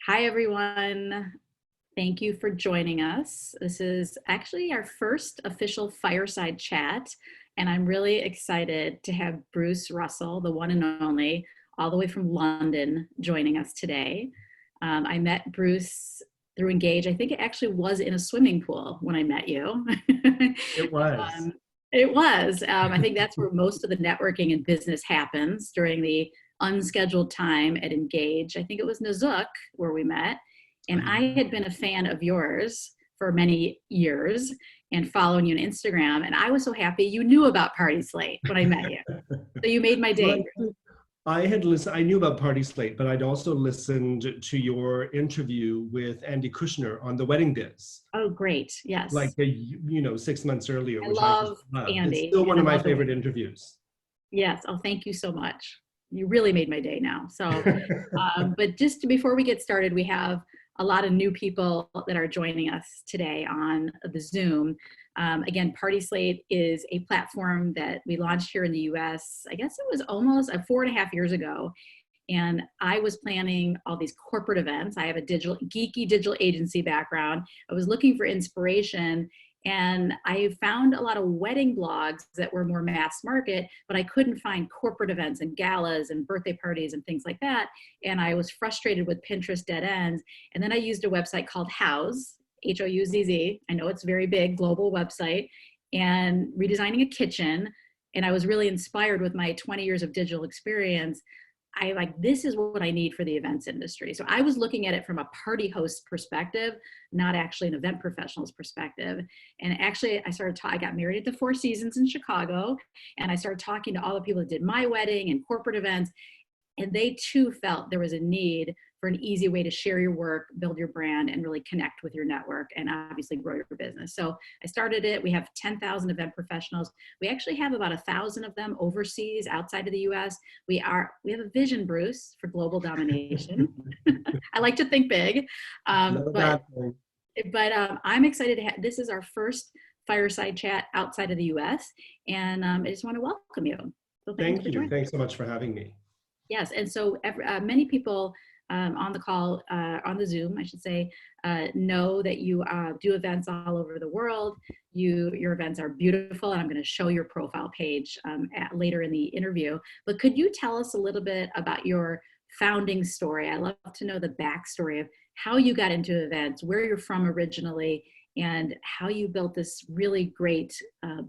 Hi, everyone. Thank you for joining us. This is actually our first official Fireside chat, and I'm really excited to have Bruce Russell, the one and only, all the way from London, joining us today. I met Bruce through Engage. I think it actually was in a swimming pool when I met you. It was. um, it was. I think that's where most of the networking and business happens during the unscheduled time at Engage. I think it was Novack where we met. And I had been a fan of yours for many years and following you on Instagram. And I was so happy you knew about PartySlate when I met you. So you made my Well, day. I had listened, I knew about PartySlate, but I'd also listened to your interview with Andy Kushner on the Wedding Biz, Oh, great. like Yes. 6 months earlier, I which I just love loved. It's Andy still one and I of my love the favorite way. interviews. Yes. Oh, thank you so much. You really made my day now. So, but just before we get started, we have a lot of new people that are joining us today on the Zoom. Again, PartySlate is a platform that we launched here in the US. I guess it was almost 4.5 years ago. And I was planning all these corporate events. I have a geeky digital agency background. I was looking for inspiration, and I found a lot of wedding blogs that were more mass market, but I couldn't find corporate events and galas and birthday parties and things like that. And I was frustrated with Pinterest dead ends. And then I used a website called Houzz, Houzz. I know it's a very big global website, and redesigning a kitchen. And I was really inspired with my 20 years of digital experience. I like, this is what I need for the events industry. So I was looking at it from a party host perspective, not actually an event professional's perspective. And actually I got married at the Four Seasons in Chicago, and I started talking to all the people that did my wedding and corporate events. And they too felt there was a need for an easy way to share your work, build your brand, and really connect with your network and obviously grow your business. So I started it. We have 10,000 event professionals. We actually have about 1,000 of them overseas outside of the US. We have a vision, Bruce, for global domination. I like to think big, Not a but bad thing. I'm excited to have, this is our first fireside chat outside of the US, and I just want to welcome you. So thanks Thank for you. joining. Thanks so much for having me. Yes, and so many people on the call, on the Zoom, I should say, know that you do events all over the world. Your events are beautiful, and I'm going to show your profile page later in the interview. But could you tell us a little bit about your founding story? I love to know the backstory of how you got into events, where you're from originally, and how you built this really great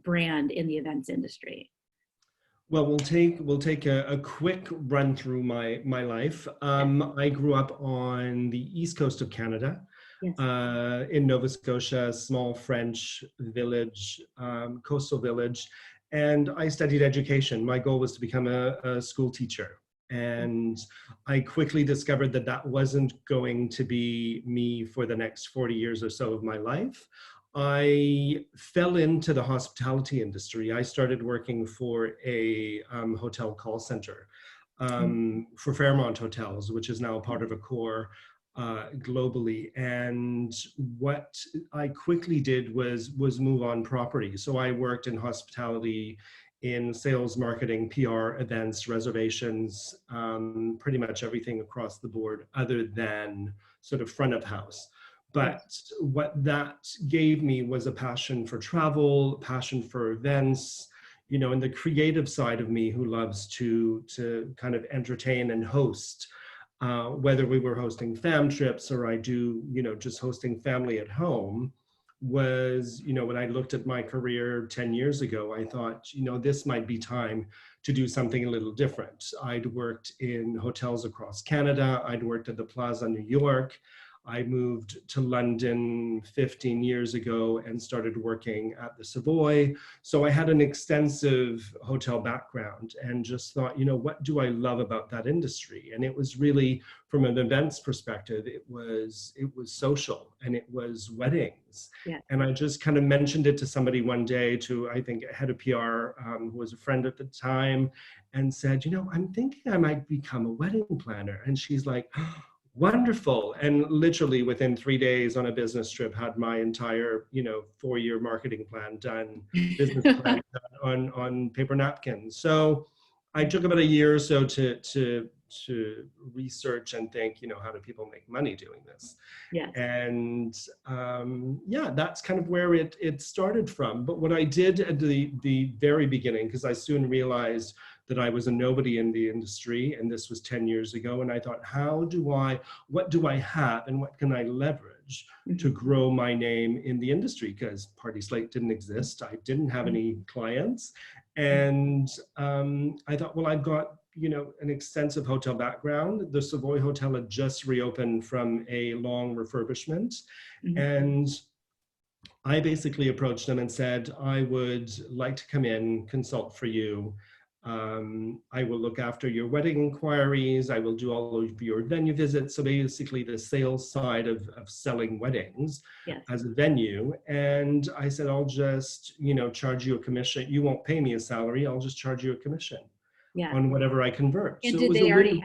brand in the events industry. Well, we'll take a quick run through my life. Yes. I grew up on the east coast of Canada, Yes. in Nova Scotia, small French village, coastal village, and I studied education. My goal was to become a school teacher, and I quickly discovered that that wasn't going to be me for the next 40 years or so of my life. I fell into the hospitality industry. I started working for a hotel call center for Fairmont Hotels, which is now part of Accor globally. And what I quickly did was move on property. So I worked in hospitality, in sales, marketing, PR, events, reservations, pretty much everything across the board, other than sort of front of house. Yes. But what that gave me was a passion for travel, passion for events, and the creative side of me who loves to kind of entertain and host, whether we were hosting fam trips or I do, just hosting family at home, was, when I looked at my career 10 years ago, I thought, this might be time to do something a little different. I'd worked in hotels across Canada. I'd worked at the Plaza New York. I moved to London 15 years ago and started working at the Savoy. So I had an extensive hotel background and just thought, what do I love about that industry? And it was really, from an events perspective, it was social and it was weddings. Yeah. And I just kind of mentioned it to somebody one day, to, I think, head of PR, who was a friend at the time, and said, I'm thinking I might become a wedding planner. And she's like, wonderful. And literally within 3 days on a business trip, had my entire, 4-year marketing plan done, business plan done on paper napkins. So I took about a year or so to research and think, how do people make money doing this? Yes. And yeah, that's kind of where it started from. But what I did at the very beginning, because I soon realized that I was a nobody in the industry, and this was 10 years ago, and I thought, what do I have and what can I leverage to grow my name in the industry? Because PartySlate didn't exist. I didn't have any clients. And I thought, well, I've got an extensive hotel background. The Savoy Hotel had just reopened from a long refurbishment. And I basically approached them and said, I would like to come in, consult for you. I will look after your wedding inquiries. I will do all of your venue visits. So basically the sales side of selling weddings as a venue. And I said, I'll just, charge you a commission. You won't pay me a salary. I'll just charge you a commission on whatever I convert. And so did they already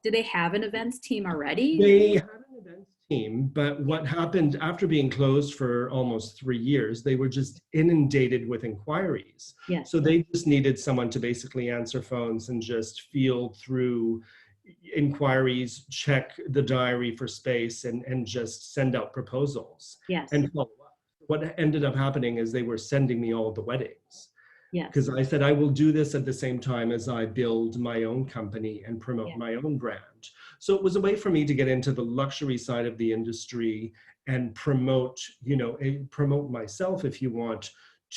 did they have an events team already? They had an events team, but what happened after being closed for almost 3 years, they were just inundated with inquiries. So they just needed someone to basically answer phones and just field through inquiries, check the diary for space, and just send out proposals and follow up. What ended up happening is they were sending me all the weddings. Because I said, I will do this at the same time as I build my own company and promote my own brand. So it was a way for me to get into the luxury side of the industry and promote myself, if you want,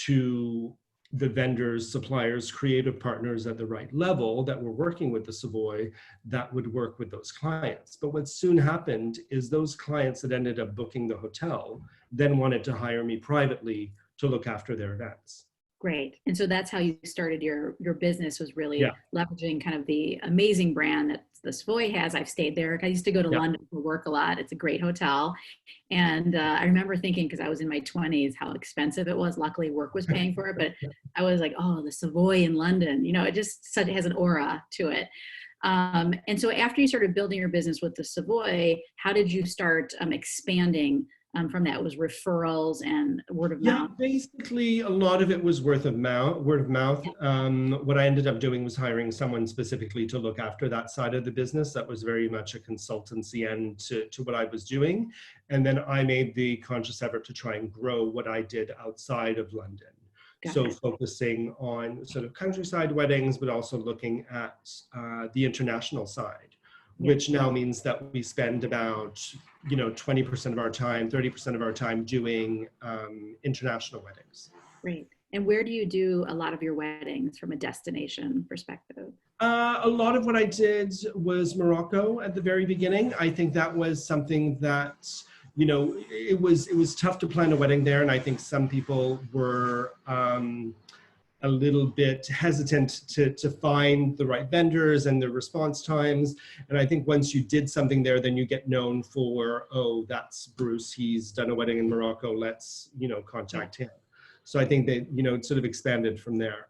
to the vendors, suppliers, creative partners at the right level that were working with the Savoy that would work with those clients. But what soon happened is those clients that ended up booking the hotel then wanted to hire me privately to look after their events. Great. And so that's how you started your business, was really leveraging kind of the amazing brand that the Savoy has. I've stayed there. I used to go to London for work a lot. It's a great hotel. And I remember thinking, because I was in my 20s, how expensive it was. Luckily, work was paying for it. But I was like, oh, the Savoy in London, it just has an aura to it. And so after you started building your business with the Savoy, how did you start expanding from that? It was referrals and word of mouth? Basically a lot of it was word of mouth. What I ended up doing was hiring someone specifically to look after that side of the business. That was very much a consultancy end to what I was doing. And then I made the conscious effort to try and grow what I did outside of London. So focusing on sort of countryside weddings, but also looking at the international side, which now means that we spend about 20% of our time, 30% of our time doing international weddings. Great. And where do you do a lot of your weddings from a destination perspective? A lot of what I did was Morocco at the very beginning. I think that was something that, it was tough to plan a wedding there. And I think some people were a little bit hesitant to find the right vendors and the response times. And I think once you did something there, then you get known for, oh, that's Bruce, he's done a wedding in Morocco, let's, contact him. So I think that, it sort of expanded from there.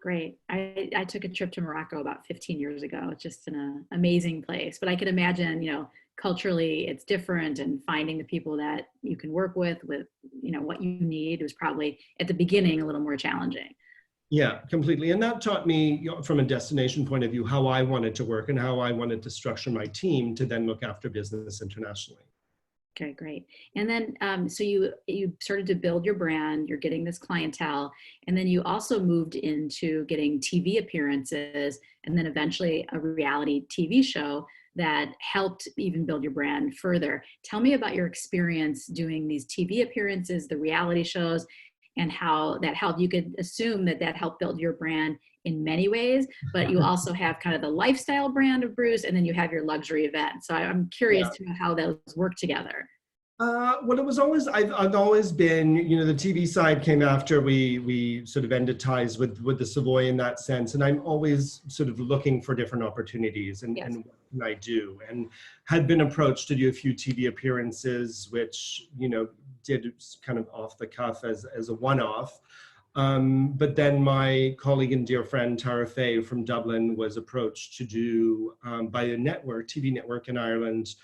Great. I took a trip to Morocco about 15 years ago. It's just an amazing place. But I could imagine, culturally it's different, and finding the people that you can work with, what you need was probably at the beginning a little more challenging. Yeah, completely. And that taught me, from a destination point of view, how I wanted to work and how I wanted to structure my team to then look after business internationally. Okay, great. And then, so you started to build your brand, you're getting this clientele, and then you also moved into getting TV appearances, and then eventually a reality TV show that helped even build your brand further. Tell me about your experience doing these TV appearances, the reality shows, and how that helped. You could assume that helped build your brand in many ways, but you also have kind of the lifestyle brand of Bruce, and then you have your luxury event. So I'm curious to know how those work together. Well, it was always, I've always been, the TV side came after we sort of ended ties with the Savoy in that sense. And I'm always sort of looking for different opportunities and what can I do, and had been approached to do a few TV appearances, which, did kind of off the cuff as a one-off. But then my colleague and dear friend, Tara Fay from Dublin, was approached to do, by a TV network in Ireland,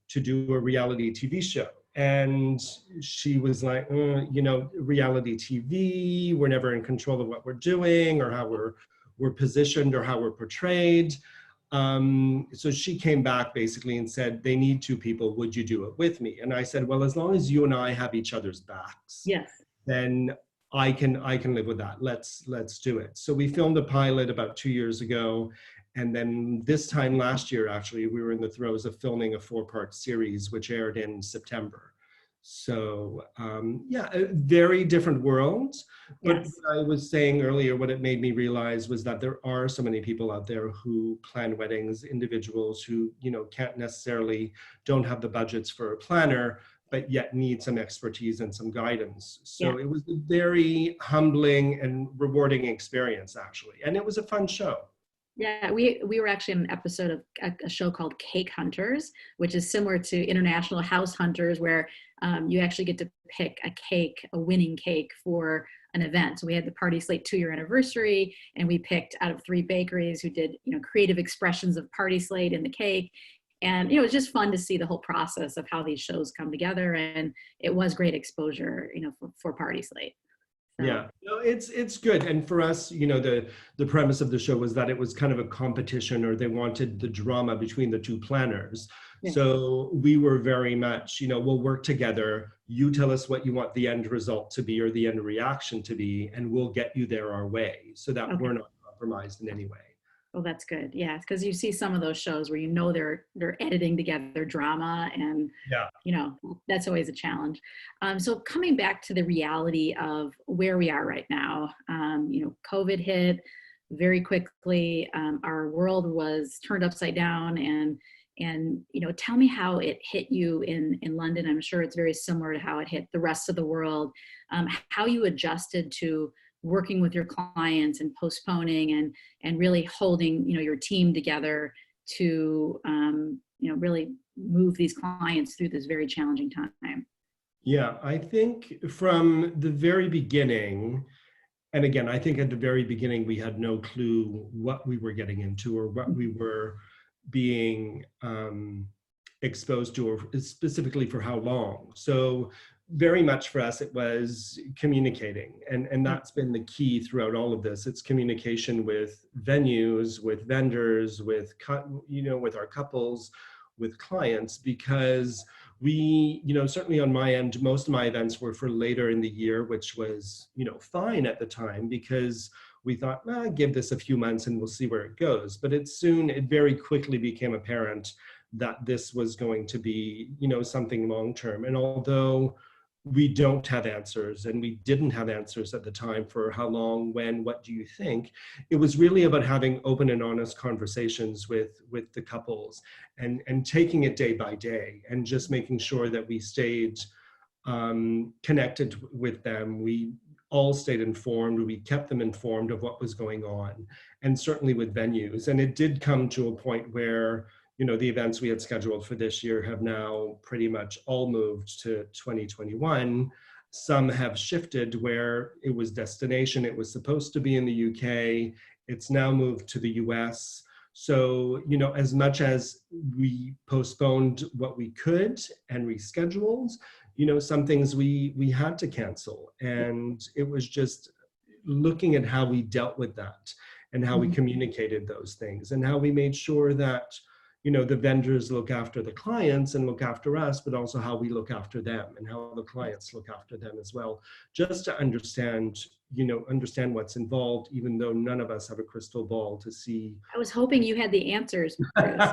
to do a reality TV show. And she was like, reality TV, we're never in control of what we're doing or how we're positioned or how we're portrayed. So she came back basically and said, they need two people. Would you do it with me? And I said, well, as long as you and I have each other's backs, Yes. then I can live with that. Let's do it. So we filmed a pilot about 2 years ago. And then this time last year, actually, we were in the throes of filming a 4-part series, which aired in September. So yeah, very different worlds. But Yes. what I was saying earlier, what it made me realize was that there are so many people out there who plan weddings, individuals who, can't necessarily, don't have the budgets for a planner, but yet need some expertise and some guidance. Yeah. So it was a very humbling and rewarding experience, actually. And it was a fun show. Yeah, we were actually in an episode of a show called Cake Hunters, which is similar to International House Hunters, where you actually get to pick a cake, a winning cake for an event. So we had the PartySlate 2-year anniversary, and we picked out of 3 bakeries who did, creative expressions of PartySlate in the cake. And it was just fun to see the whole process of how these shows come together, and it was great exposure, for PartySlate. So. Yeah, no, it's good. And for us, the premise of the show was that it was kind of a competition, or they wanted the drama between the two planners. Yeah. So we were very much, we'll work together. You tell us what you want the end result to be or the end reaction to be, and we'll get you there our way, so that we're not compromised in any way. Oh, that's good. Yeah, because you see some of those shows where they're editing together drama, and Yeah. That's always a challenge. So coming back to the reality of where we are right now, COVID hit very quickly. Our world was turned upside down, and tell me how it hit you in London. I'm sure it's very similar to how it hit the rest of the world. How you adjusted to working with your clients and postponing and really holding, your team together to, really move these clients through this very challenging time. Yeah, I think from the very beginning, and again, I think at the very beginning, we had no clue what we were getting into or what we were being exposed to, or specifically for how long. So very much for us, it was communicating. And that's been the key throughout all of this. It's communication with venues, with vendors, with our couples, with clients, because we, certainly on my end, most of my events were for later in the year, which was, fine at the time, because we thought, give this a few months and we'll see where it goes. But it very quickly became apparent that this was going to be, something long-term. And although we don't have answers, and we didn't have answers at the time for how long, when, what do you think, it was really about having open and honest conversations with the couples, and taking it day by day, and just making sure that we stayed connected with them. We all stayed informed. We kept them informed of what was going on, and certainly with venues. And it did come to a point where, the events we had scheduled for this year have now pretty much all moved to 2021. Some have shifted where it was destination. It was supposed to be in the UK. It's now moved to the US. So, as much as we postponed what we could and rescheduled, some things we had to cancel. And it was just looking at how we dealt with that, and how we communicated those things, and how we made sure that, the vendors look after the clients and look after us, but also how we look after them, and how the clients look after them as well, just to understand what's involved, even though none of us have a crystal ball to see. I was hoping you had the answers, Bruce.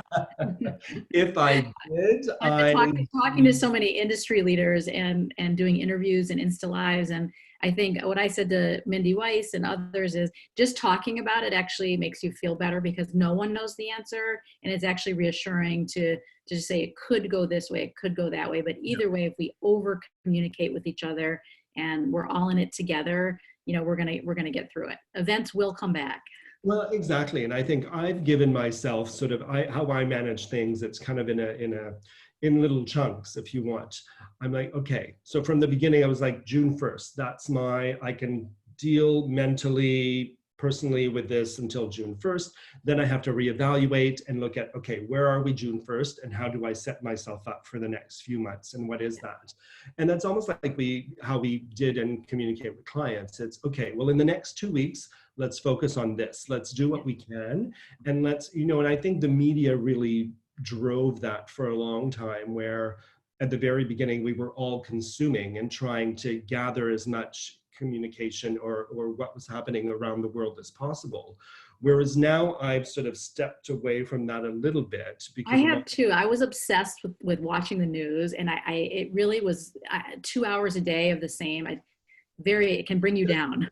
If I did, talking to so many industry leaders and doing interviews and Insta Lives, and I think what I said to Mindy Weiss and others is just talking about it actually makes you feel better, because no one knows the answer, and it's actually reassuring to just say it could go this way, it could go that way, but either way, if we over communicate with each other and we're all in it together, we're gonna get through it. Events will come back. Well, exactly. And I think I've given myself sort of how I manage things. It's kind of in little chunks, if you want. I'm like, okay, so from the beginning, I was like, June 1st, I can deal mentally, personally with this until June 1st. Then I have to reevaluate and look at, okay, where are we June 1st and how do I set myself up for the next few months and what is that? And that's almost like how we did and communicate with clients. It's okay, well, in the next 2 weeks, let's focus on this. Let's do what we can. And let's, and I think the media really drove that for a long time, where at the very beginning, we were all consuming and trying to gather as much communication or what was happening around the world as possible. Whereas now I've sort of stepped away from that a little bit I because have too. I was obsessed with watching the news, and it really was 2 hours a day of the same. It can bring you down.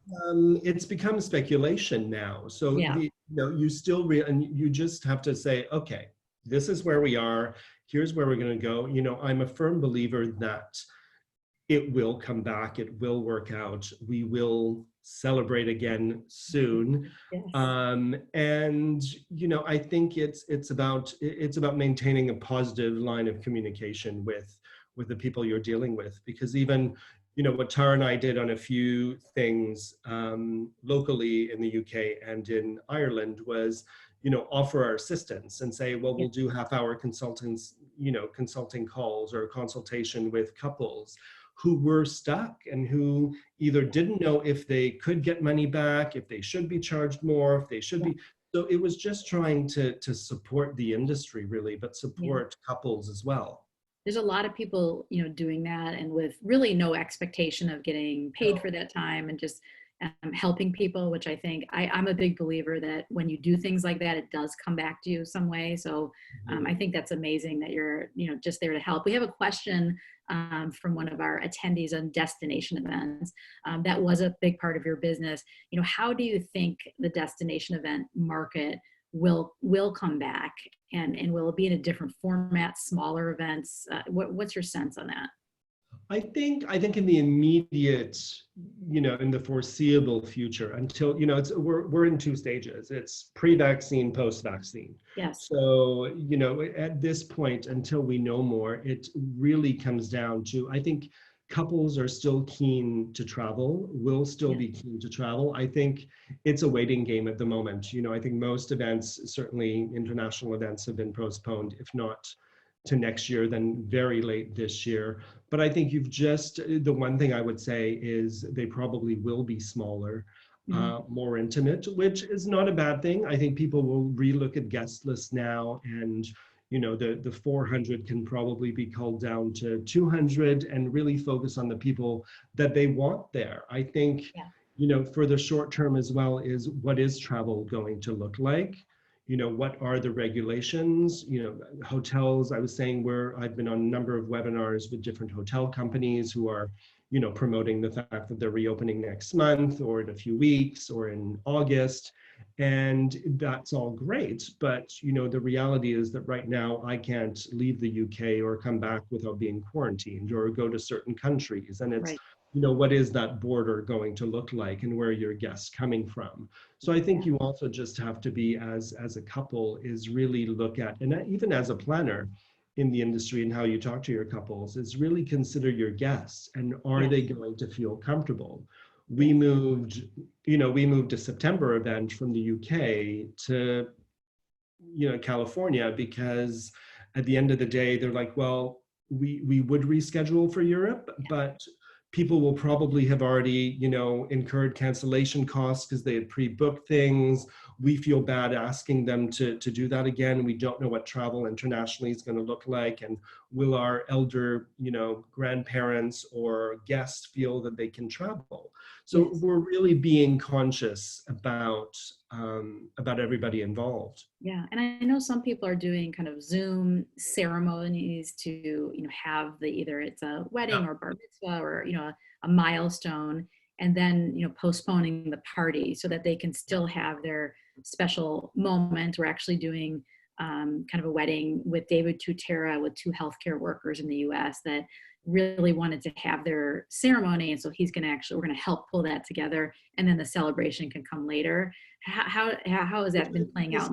It's become speculation now. So Yeah. you still and you just have to say, okay, this is where we are. Here's where we're going to go. I'm a firm believer that it will come back. It will work out. We will celebrate again soon. Yes. And I think it's about maintaining a positive line of communication with the people you're dealing with, because even what Tara and I did on a few things locally in the UK and in Ireland was offer our assistance and say, well, we'll do half-hour consulting calls or consultation with couples who were stuck and who either didn't know if they could get money back, if they should be charged more, if they should be. So it was just trying to support the industry really, but support couples as well. There's a lot of people, doing that, and with really no expectation of getting paid for that time, and just helping people, which I think I'm a big believer that when you do things like that, it does come back to you some way. So I think that's amazing that you're, just there to help. We have a question from one of our attendees on destination events. That was a big part of your business. How do you think the destination event market will come back, and will it be in a different format, smaller events? What's your sense on that? I think in the immediate, in the foreseeable future, until we're in two stages. It's pre-vaccine, post-vaccine. Yes. So at this point, until we know more, it really comes down to, I think couples are still keen to travel, will still be keen to travel. I think it's a waiting game at the moment. I think most events, certainly international events, have been postponed, if not to next year, then very late this year. But I think the one thing I would say is they probably will be smaller, more intimate, which is not a bad thing. I think people will relook at guest lists now, and the 400 can probably be culled down to 200 and really focus on the people that they want there. I think, for the short term as well, is what is travel going to look like? What are the regulations? Hotels, I was saying, I've been on a number of webinars with different hotel companies who are, promoting the fact that they're reopening next month or in a few weeks or in August. And that's all great. But, the reality is that right now I can't leave the UK or come back without being quarantined or go to certain countries. And it's, what is that border going to look like and where are your guests coming from? So I think you also just have to be, as a couple, is really look at, and even as a planner in the industry and how you talk to your couples, is really consider your guests and are they going to feel comfortable? We moved a September event from the UK to, California, because at the end of the day, they're like, well, we would reschedule for Europe, but people will probably have already, incurred cancellation costs because they had pre-booked things. We feel bad asking them to do that again. We don't know what travel internationally is going to look like. And will our elder, grandparents or guests feel that they can travel? So we're really being conscious about everybody involved. Yeah, and I know some people are doing kind of Zoom ceremonies to, have either it's a wedding or bar mitzvah or, a milestone, and then, postponing the party so that they can still have their special moment. We're actually doing kind of a wedding with David Tutera with two healthcare workers in the US that really wanted to have their ceremony. And so we're going to help pull that together, and then the celebration can come later. How has that been playing out?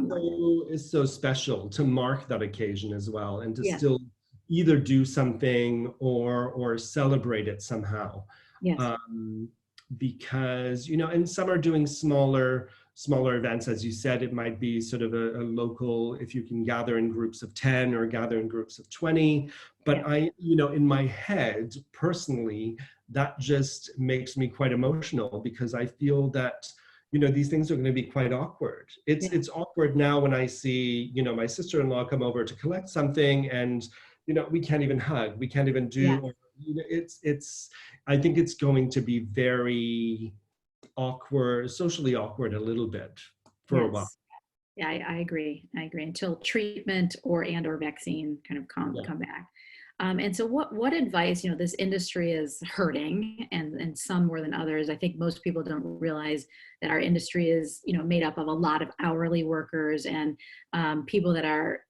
It's so special to mark that occasion as well, and to still either do something or celebrate it somehow. Yes. Because, and some are doing smaller smaller events. As you said, it might be sort of a local, if you can gather in groups of 10 or gather in groups of 20. But Yeah. in my head, personally, that just makes me quite emotional because I feel that, these things are going to be quite awkward. Yeah. It's awkward now when I see, my sister-in-law come over to collect something and, we can't even hug, we can't even do, Yeah. or, I think it's going to be very awkward, socially awkward a little bit for a while. Yes. Yeah, I agree. I agree until treatment or vaccine kind of Yeah. come back. And so what advice, this industry is hurting and some more than others. I think most people don't realize that our industry is, made up of a lot of hourly workers and people that are,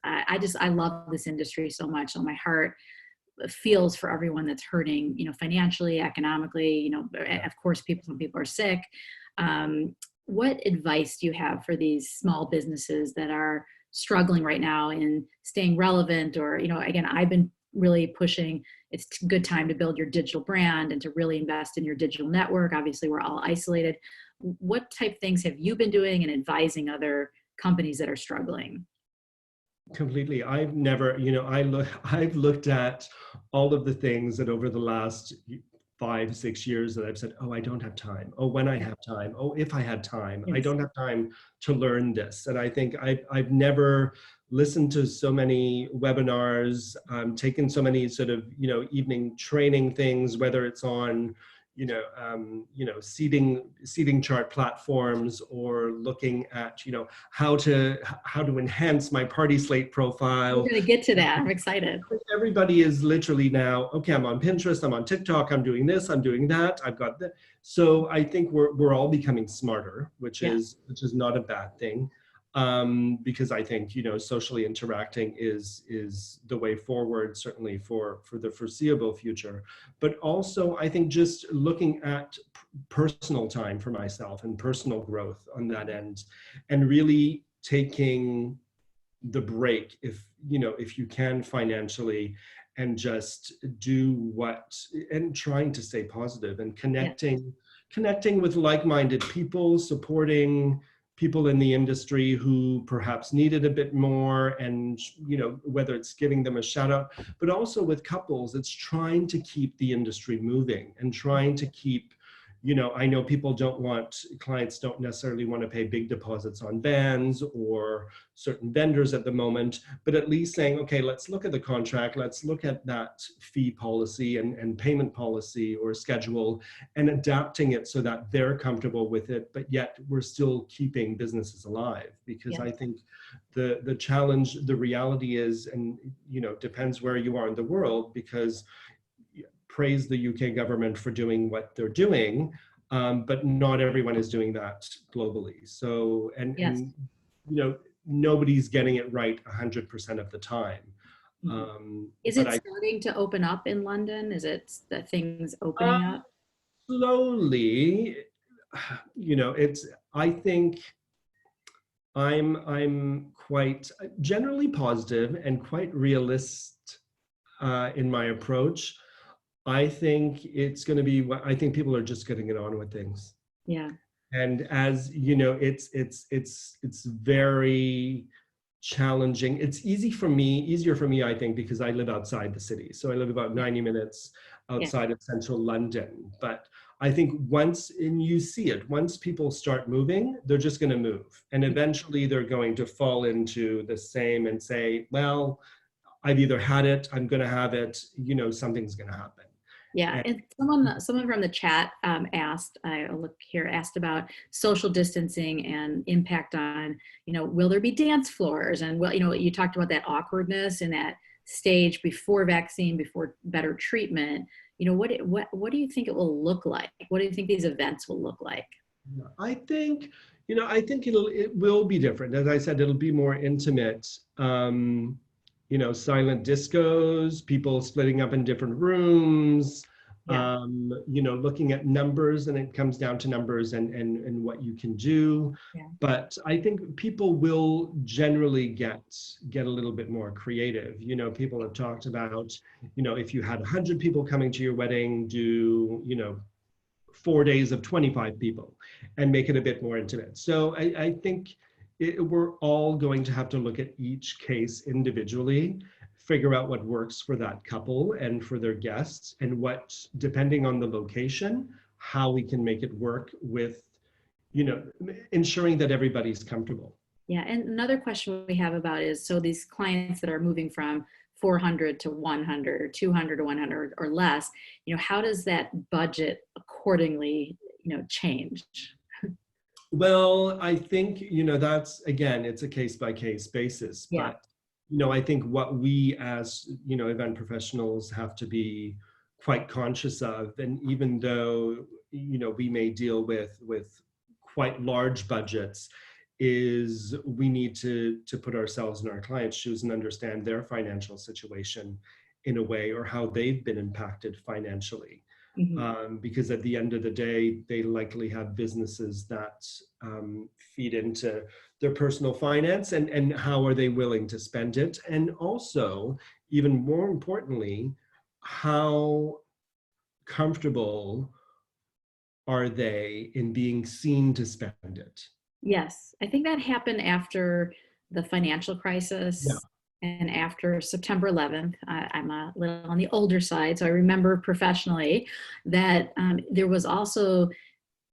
I love this industry so much. So my heart feels for everyone that's hurting, financially, economically, Yeah. of course, some people are sick. What advice do you have for these small businesses that are struggling right now in staying relevant? Or, again, I've been really pushing, it's a good time to build your digital brand and to really invest in your digital network. Obviously, we're all isolated. What type things have you been doing and advising other companies that are struggling? Completely. I've never, I've looked at all of the things that over the last 5, 6 years that I've said, oh, I don't have time. Oh, when I Yeah. have time. Oh, if I had time. I Yes. don't have time to learn this. And I think I've never listened to so many webinars, taken so many sort of, evening training things, whether it's on, seating chart platforms or looking at, how to enhance my PartySlate We're profile. going to get to that. I'm excited. Everybody is literally now, okay, I'm on Pinterest, I'm on TikTok, I'm doing this, I'm doing that, I've got that. So I think we're all becoming smarter, which Yeah. is not a bad thing. Because I think, socially interacting is the way forward, certainly for the foreseeable future. But also, I think just looking at personal time for myself and personal growth on that end, and really taking the break, if you can financially, and just do and trying to stay positive and Yeah. connecting with like-minded people, supporting people in the industry who perhaps need it a bit more, and whether it's giving them a shout out, but also with couples, it's trying to keep the industry moving and trying to keep, I know clients don't necessarily want to pay big deposits on bands or certain vendors at the moment, but at least saying, okay, let's look at the contract, let's look at that fee policy and payment policy or schedule, and adapting it so that they're comfortable with it, but yet we're still keeping businesses alive. Because Yeah. I think the challenge, the reality is, and depends where you are in the world, because praise the UK government for doing what they're doing, but not everyone is doing that globally. So, Yes. nobody's getting it right 100% of the time. Mhm. Is But it I starting to open up in London? Is it the things uh, opening up? slowly, I think I'm quite generally positive and quite realist in my approach. I think it's going to be, I think people are just getting it on with things. Yeah. And as you know, it's very challenging. It's easier for me, I think, because I live outside the city. So I live about Yeah. 90 minutes Yeah. outside of central London. But I think and you see it, once people start moving, they're just going to move. And eventually they're going to fall into the same and say, well, I've either had it, I'm going to have it, something's going to happen. Yeah. And And someone from the chat asked, I'll look here, asked about social distancing and impact on, will there be dance floors? And you talked about that awkwardness in that stage before vaccine, before better treatment. What do you think it will look like? What do you think these events will look like? I think, it will be different. As I said, it'll be more intimate. Silent discos, people splitting up in different rooms, Yeah. looking at numbers, and it comes down to numbers and what you can do. Yeah. But I think people will generally get a little bit more creative. People have talked about, if you had 100 people coming to your wedding, do, 4 days of 25 people and make it a bit more intimate. So I think we're all going to have to look at each case individually, figure out what works for that couple and for their guests, and what, depending on the location, how we can make it work with, ensuring that everybody's comfortable. Yeah, and another question we have about is, so these clients that are moving from 400 to 100 or 200 to 100 or less, how does that budget accordingly, change? Well, I think, that's, again, it's a case by case basis, Yeah. but, I think what we as, event professionals have to be quite conscious of, and even though, we may deal with quite large budgets, is we need to put ourselves in our clients' shoes and understand their financial situation in a way, or how they've been impacted financially. Because at the end of the day, they likely have businesses that feed into their personal finance, and how are they willing to spend it? And also, even more importantly, how comfortable are they in being seen to spend it? Yes, I think that happened after the financial Yeah, crisis and after September 11th. I'm a little on the older side, so I remember professionally that there was also,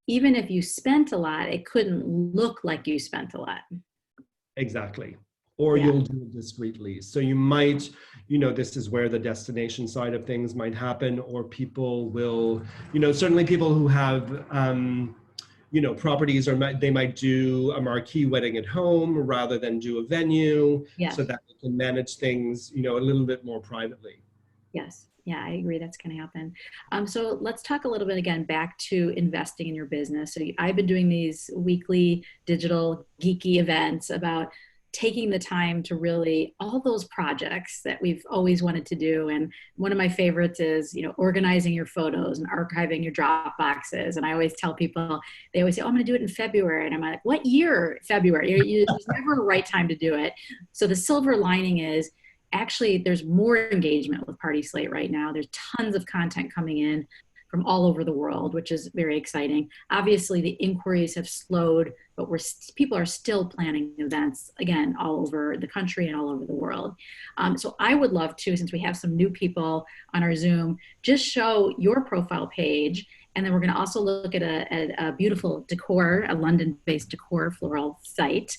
even if you spent a lot, it couldn't look like you spent a lot. exactly. Or Yeah. you'll do it discreetly. So you might, this is where the destination side of things might happen, or people will, certainly people who have, properties, or they might do a marquee wedding at home rather than do a venue, so Yes. that they can manage things, a little bit more privately. Yes. Yeah, I agree. That's going to happen. So let's talk a little bit again back to investing in your business. So I've been doing these weekly digital geeky events about taking the time to really all those projects that we've always wanted to do. And one of my favorites is, organizing your photos and archiving your drop boxes. And I always tell people, they always say, oh, I'm going to do it in February. And I'm like, what year? February. There's never a right time to do it. So the silver lining is, actually, there's more engagement with PartySlate right now. There's tons of content coming in from all over the world, which is very exciting. Obviously, the inquiries have slowed, but people are still planning events, again, all over the country and all over the world. So I would love to, since we have some new people on our Zoom, just show your profile page. And then we're going to also look at a beautiful decor, a London-based decor floral site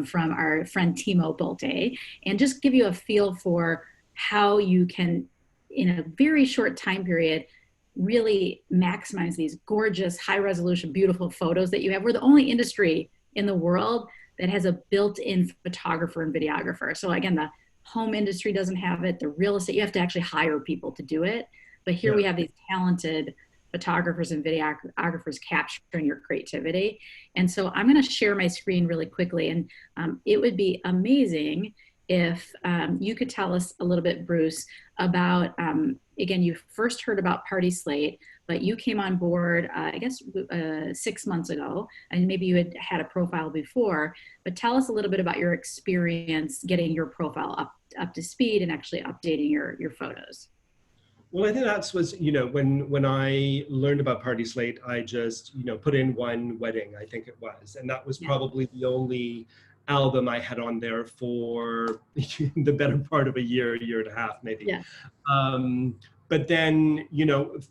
from our friend Timo Bolte, and just give you a feel for how you can, in a very short time period, really maximize these gorgeous, high resolution, beautiful photos that you have. We're the only industry in the world that has a built-in photographer and videographer. So again, the home industry doesn't have it. The real estate, you have to actually hire people to do it. But here we have these talented photographers and videographers capturing your creativity. And so I'm going to share my screen really quickly. And it would be amazing if you could tell us a little bit, Bruce, about, again, you first heard about PartySlate, but you came on board, I guess, 6 months ago, and maybe you had had a profile before, but tell us a little bit about your experience getting your profile up to speed and actually updating your photos. Well, I think that's was, when I learned about PartySlate, I just, put in one wedding, I think it was. And that was probably the only album I had on there for the better part of a year and a half, maybe. Yeah. But then,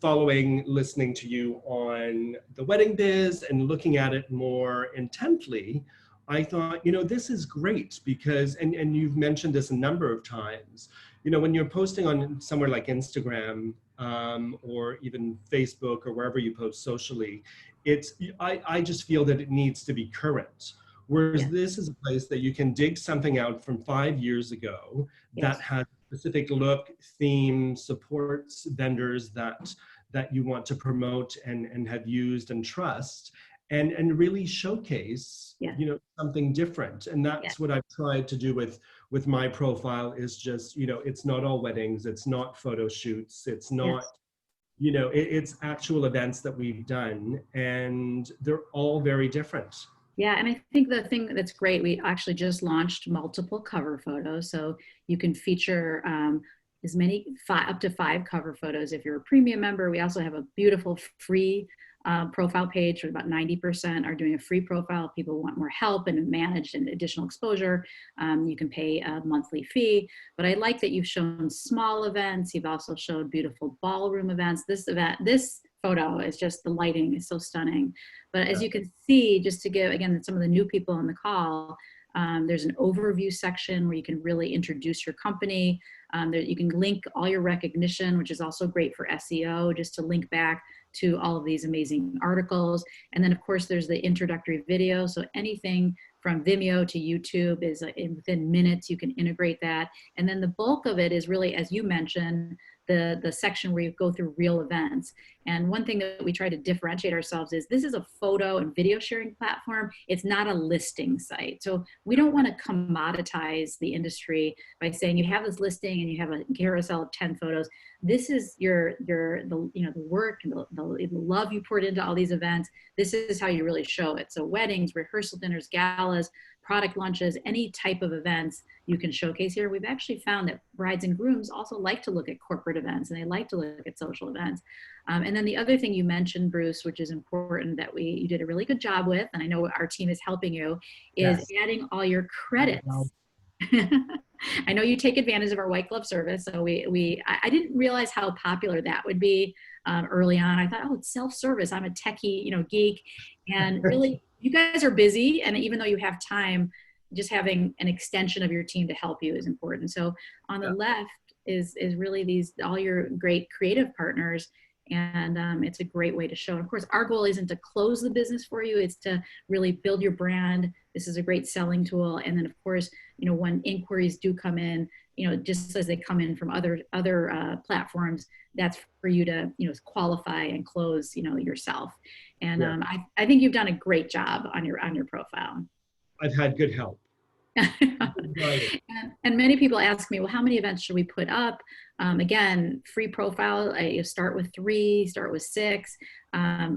following listening to you on the wedding biz and looking at it more intently, I thought, this is great because, and you've mentioned this a number of times, when you're posting on somewhere like Instagram or even Facebook or wherever you post socially, I just feel that it needs to be current. Whereas this is a place that you can dig something out from 5 years ago that has specific look, theme, supports vendors that you want to promote and have used and trust, and really showcase something different. And that's what I've tried to do with my profile, is just, it's not all weddings, it's not photo shoots, it's not it's actual events that we've done, and they're all very different. Yeah, and I think the thing that's great, we actually just launched multiple cover photos, so you can feature as many, up to 5 cover photos if you're a premium member. We also have a beautiful free profile page. For about 90% are doing a free profile. People want more help and managed and additional exposure. You can pay a monthly fee. But I like that you've shown small events. You've also showed beautiful ballroom events. This photo is just, the lighting is so stunning. But as you can see, just to give, again, some of the new people on the call, there's an overview section where you can really introduce your company. There, you can link all your recognition, which is also great for SEO, just to link back to all of these amazing articles. And then of course there's the introductory video. So anything from Vimeo to YouTube is within minutes, you can integrate that. And then the bulk of it is really, as you mentioned, the section where you go through real events. And one thing that we try to differentiate ourselves is this is a photo and video sharing platform. It's not a listing site. So we don't want to commoditize the industry by saying you have this listing and you have a carousel of 10 photos. This is the work and the love you poured into all these events. This is how you really show it. So weddings, rehearsal dinners, galas, product launches, any type of events you can showcase here. We've actually found that brides and grooms also like to look at corporate events and they like to look at social events. And then the other thing you mentioned, Bruce, which is important that you did a really good job with, and I know our team is helping you, is adding all your credits. I know you take advantage of our white glove service. So I didn't realize how popular that would be early on. I thought, oh, it's self-service. I'm a techie, geek. And really, you guys are busy. And even though you have time, just having an extension of your team to help you is important. So on the left is really all your great creative partners. And it's a great way to show. And of course, our goal isn't to close the business for you. It's to really build your brand. This is a great selling tool. And then of course, when inquiries do come in, just as they come in from other platforms, that's for you to, qualify and close, yourself. And I think you've done a great job on your profile. I've had good help. And many people ask me, well, how many events should we put up? Again, free profile, you start with 3, start with 6.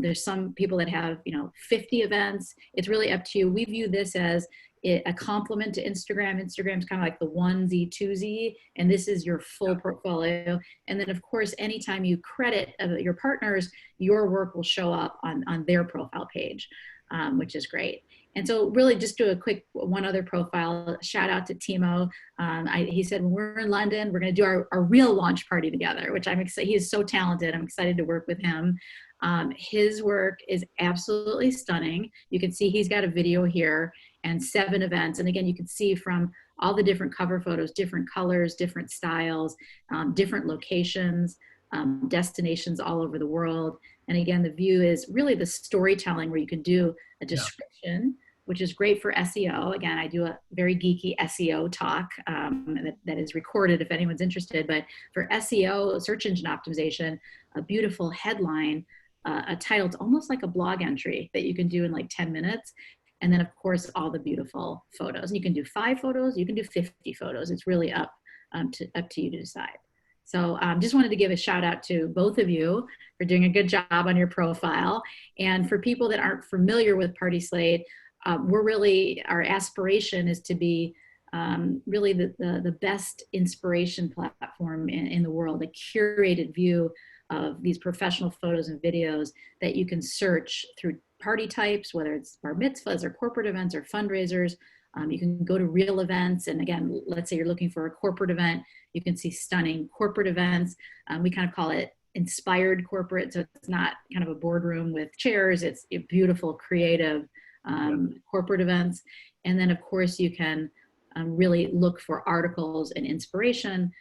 There's some people that have, 50 events. It's really up to you. We view this as a complement to Instagram. Instagram's kind of like the onesie, twosie, and this is your full portfolio. And then of course, anytime you credit your partners, your work will show up on their profile page, which is great. And so really just do a quick one other profile, shout out to Timo. He said, when we're in London, we're going to do our real launch party together, which I'm excited. He is so talented. I'm excited to work with him. His work is absolutely stunning. You can see he's got a video here and 7 events. And again, you can see from all the different cover photos, different colors, different styles, different locations, destinations all over the world. And again, the view is really the storytelling where you can do a description, which is great for SEO. Again, I do a very geeky SEO talk that is recorded if anyone's interested. But for SEO, search engine optimization, a beautiful headline, a title, it's almost like a blog entry that you can do in like 10 minutes. And then of course, all the beautiful photos. And you can do 5 photos, you can do 50 photos. It's really up to you to decide. So just wanted to give a shout out to both of you for doing a good job on your profile. And for people that aren't familiar with PartySlate, our aspiration is to be really the best inspiration platform in the world, a curated view of these professional photos and videos that you can search through party types, whether it's bar mitzvahs or corporate events or fundraisers. You can go to real events. And again, let's say you're looking for a corporate event, you can see stunning corporate events. We kind of call it inspired corporate. So it's not kind of a boardroom with chairs. It's a beautiful, creative corporate events. And then of course you can really look for articles and inspiration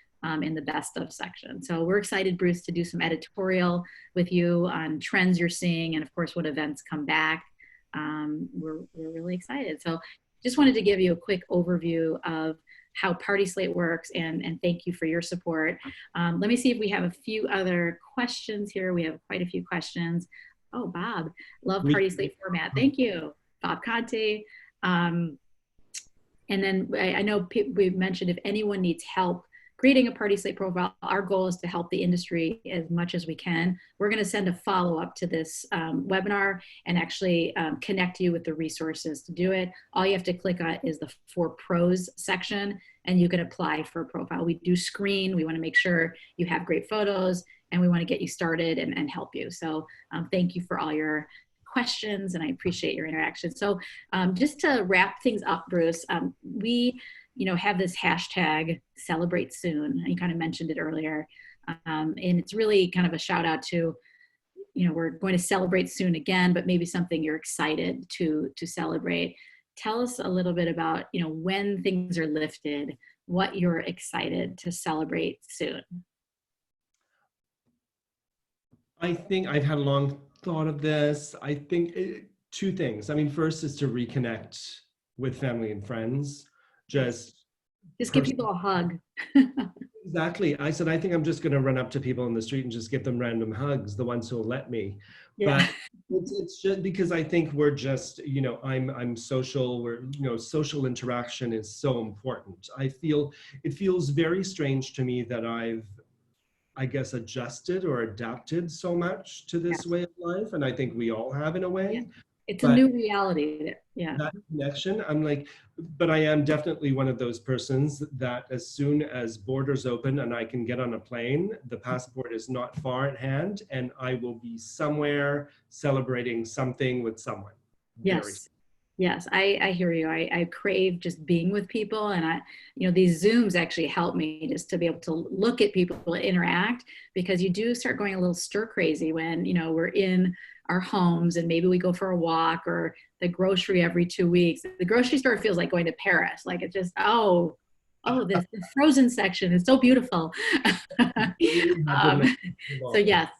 in the best of section. So we're excited, Bruce, to do some editorial with you on trends you're seeing and of course what events come back. We're really excited. So just wanted to give you a quick overview of how PartySlate works and thank you for your support. Let me see if we have a few other questions here. We have quite a few questions. Oh, Bob, love PartySlate format. Thank you, Bob Conte. And then I know we've mentioned if anyone needs help creating a PartySlate profile. Our goal is to help the industry as much as we can. We're going to send a follow-up to this webinar and actually connect you with the resources to do it. All you have to click on is the For Pros section, and you can apply for a profile. We do screen. We want to make sure you have great photos, and we want to get you started and help you. So thank you for all your questions, and I appreciate your interaction. So just to wrap things up, Bruce, we have this hashtag Celebrate Soon. You kind of mentioned it earlier. And it's really kind of a shout out to, we're going to celebrate soon again, but maybe something you're excited to celebrate. Tell us a little bit about, when things are lifted, what you're excited to celebrate soon. I think I've had a long thought of this. I think two things. I mean, first is to reconnect with family and friends. Just give people a hug. Exactly. I said, I think I'm just going to run up to people in the street and just give them random hugs, the ones who'll let me. Yeah. But it's just because I think we're just, I'm social. Social interaction is so important. I feel it feels very strange to me that I guess, adjusted or adapted so much to this way of life. And I think we all have in a way. Yeah. It's a new reality. Yeah. That connection, I'm like, but I am definitely one of those persons that as soon as borders open and I can get on a plane, the passport is not far at hand and I will be somewhere celebrating something with someone. Yes. Yes, I hear you. I crave just being with people, and these Zooms actually help me just to be able to look at people, interact, because you do start going a little stir crazy when, we're in our homes and maybe we go for a walk or the grocery every 2 weeks. The grocery store feels like going to Paris. Like it's just, this the frozen section is so beautiful. So yes.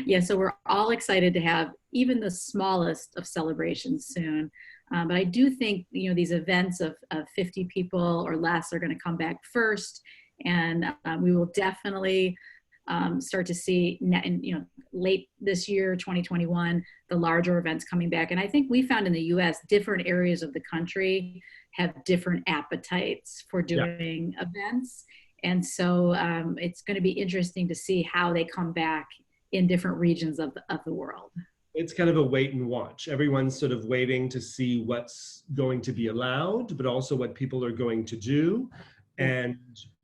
Yeah, so we're all excited to have even the smallest of celebrations soon. But I do think, these events of 50 people or less are going to come back first. And we will definitely start to see, late this year, 2021, the larger events coming back. And I think we found in the US, different areas of the country have different appetites for doing events. And so it's going to be interesting to see how they come back in different regions of the world. It's kind of a wait and watch. Everyone's sort of waiting to see what's going to be allowed, but also what people are going to do. And,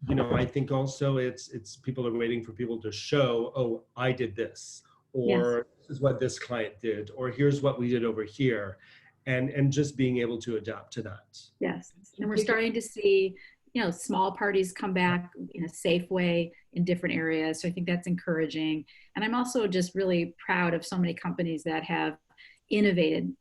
I think also it's people are waiting for people to show, oh, I did this, or this is what this client did, or here's what we did over here. And just being able to adapt to that. Yes, and we're starting to see, small parties come back in a safe way in different areas. So I think that's encouraging. And I'm also just really proud of so many companies that have innovated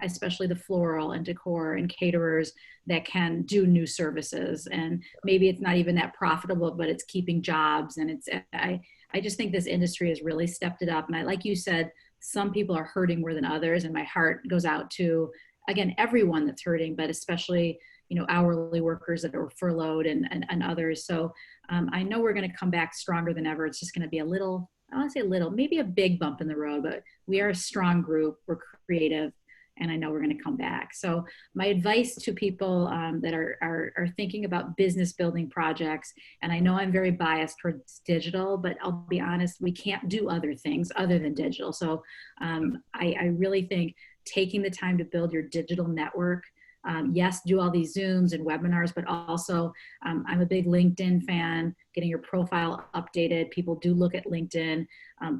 especially the floral and decor and caterers that can do new services. And maybe it's not even that profitable, but it's keeping jobs. And I just think this industry has really stepped it up. And like you said, some people are hurting more than others. And my heart goes out to, again, everyone that's hurting, but especially hourly workers that are furloughed and others. So I know we're going to come back stronger than ever. It's just going to be I want to say a little, maybe a big bump in the road, but we are a strong group. We're creative, and I know we're going to come back. So my advice to people that are thinking about business building projects, and I know I'm very biased towards digital, but I'll be honest, we can't do other things other than digital. So I really think taking the time to build your digital network. Yes, do all these Zooms and webinars, but also I'm a big LinkedIn fan, getting your profile updated. People do look at LinkedIn.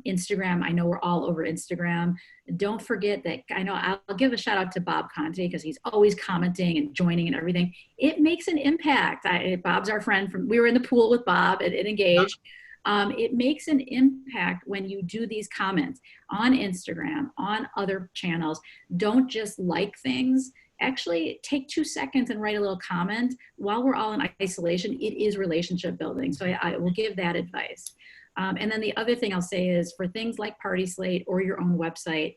Instagram, I know we're all over Instagram. Don't forget that, I know I'll give a shout out to Bob Conte because he's always commenting and joining and everything. It makes an impact. Bob's our friend we were in the pool with Bob at Engage. It makes an impact when you do these comments on Instagram, on other channels. Don't just like things. Actually take 2 seconds and write a little comment. While we're all in isolation, it is relationship building. So I will give that advice. And then the other thing I'll say is for things like PartySlate or your own website,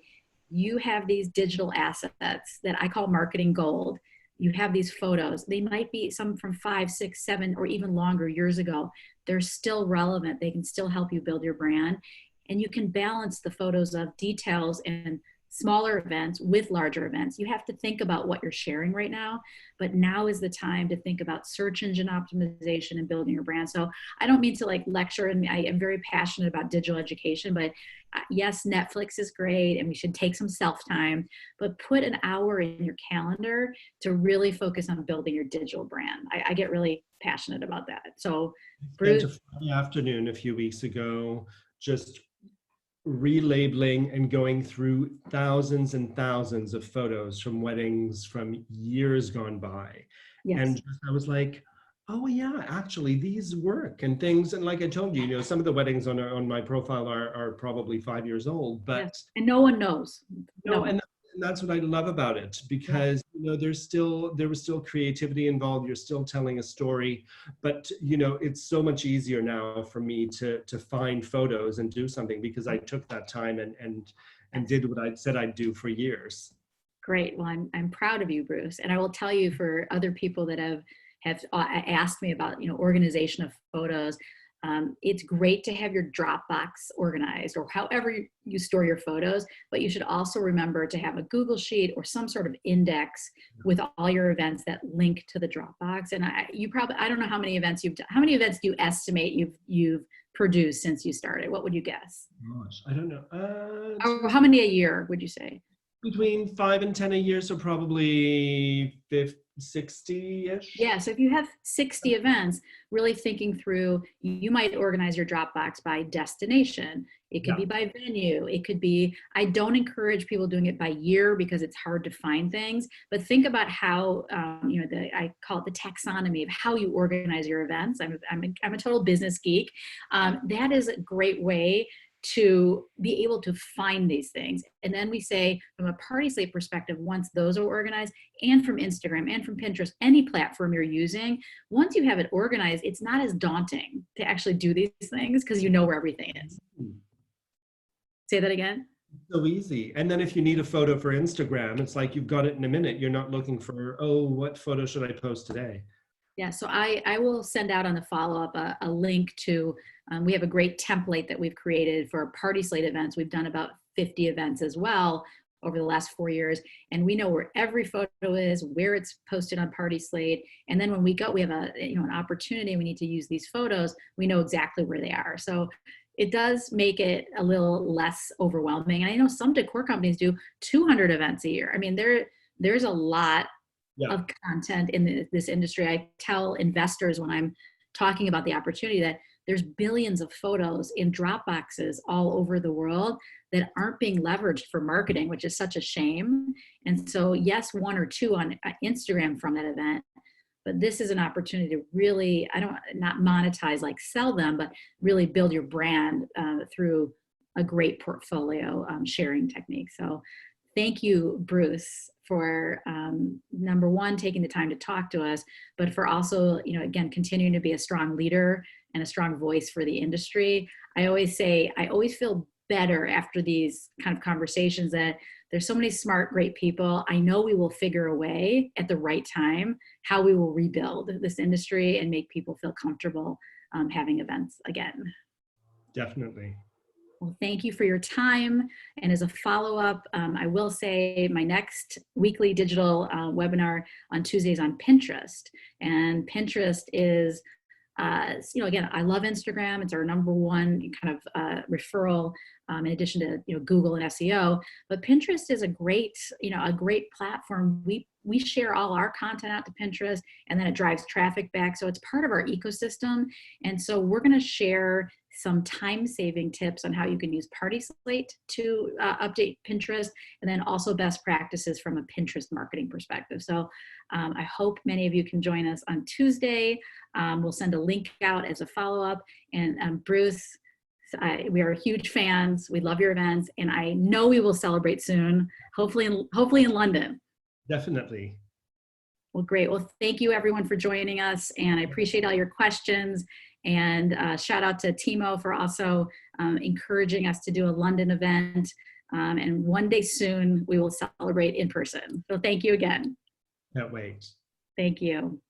you have these digital assets that I call marketing gold. You have these photos. They might be some from 5, 6, 7, or even longer years ago. They're still relevant. They can still help you build your brand. And you can balance the photos of details and smaller events with larger events. You have to think about what you're sharing right now, but now is the time to think about search engine optimization and building your brand. So I don't mean to like lecture, and I am very passionate about digital education, but yes, Netflix is great and we should take some self-time, but put an hour in your calendar to really focus on building your digital brand. I get really passionate about that. So Spent Bruce. a Friday afternoon a few weeks ago just relabeling and going through thousands and thousands of photos from weddings from years gone by. And Yes. just, I was like, oh yeah, actually these work and things. And like I told you, you know, some of the weddings on my profile are probably 5 years old, Yes. but And no one knows. No no, one. and that's what I love about it, Yeah. because you know there was still creativity involved. You're still telling a story, but you know it's so much easier now for me to find photos and do something because I took that time and Yes. did what I said I'd do for years. Great. Well, I'm proud of you, Bruce. And I will tell you, for other people that have asked me about, you know, organization of photos, it's great to have your Dropbox organized or however you store your photos, but you should also remember to have a Google Sheet or some sort of index with all your events that link to the Dropbox. And I don't know how many events you've done. How many events do you estimate you've produced since you started? What would you guess? Gosh, I don't know. Or how many a year would you say? Between 5 and 10 a year, so probably 50, 60-ish. Yeah, so if you have 60 events, really thinking through, you might organize your Dropbox by destination. It could Yeah. be by venue. It could be, I don't encourage people doing it by year because it's hard to find things, but think about how, you know, I call it the taxonomy of how you organize your events. I'm a total business geek. That is a great way to be able to find these things. And then we say, from a PartySlate perspective, once those are organized, and from Instagram and from Pinterest, any platform you're using, once you have it organized, it's not as daunting to actually do these things because you know where everything is. Say that again. So easy. And then if you need a photo for Instagram, it's like you've got it in a minute. You're not looking for, oh, what photo should I post today? Yeah, so I will send out on the follow-up a link to, we have a great template that we've created for PartySlate events. We've done about 50 events as well over the last 4 years. And we know where every photo is, where it's posted on PartySlate. And then when we have an opportunity, we need to use these photos, we know exactly where they are. So it does make it a little less overwhelming. And I know some decor companies do 200 events a year. I mean, there's a lot Yeah. of content in this industry. I tell investors when I'm talking about the opportunity that there's billions of photos in Dropboxes all over the world that aren't being leveraged for marketing, which is such a shame. And so yes, one or two on Instagram from that event, but this is an opportunity to really, not monetize, like sell them, but really build your brand through a great portfolio sharing technique. So thank you, Bruce, for number one, taking the time to talk to us, but for also, you know, again, continuing to be a strong leader and a strong voice for the industry. I always say, I always feel better after these kind of conversations that there's so many smart, great people. I know we will figure a way at the right time how we will rebuild this industry and make people feel comfortable having events again. Definitely. Well, thank you for your time. And as a follow-up, I will say my next weekly digital webinar on Tuesdays on Pinterest. And Pinterest is, you know, again, I love Instagram. It's our number one kind of referral in addition to, you know, Google and SEO. But Pinterest is a great platform. We share all our content out to Pinterest, and then it drives traffic back. So it's part of our ecosystem. And so we're going to share some time-saving tips on how you can use PartySlate to update Pinterest, and then also best practices from a Pinterest marketing perspective. So I hope many of you can join us on Tuesday. We'll send a link out as a follow-up. And Bruce, we are huge fans. We love your events, and I know we will celebrate soon, hopefully in London. Definitely. Well, great. Well, thank you everyone for joining us, and I appreciate all your questions. And shout out to Timo for also encouraging us to do a London event. And one day soon, we will celebrate in person. So thank you again. Can't wait. Thank you.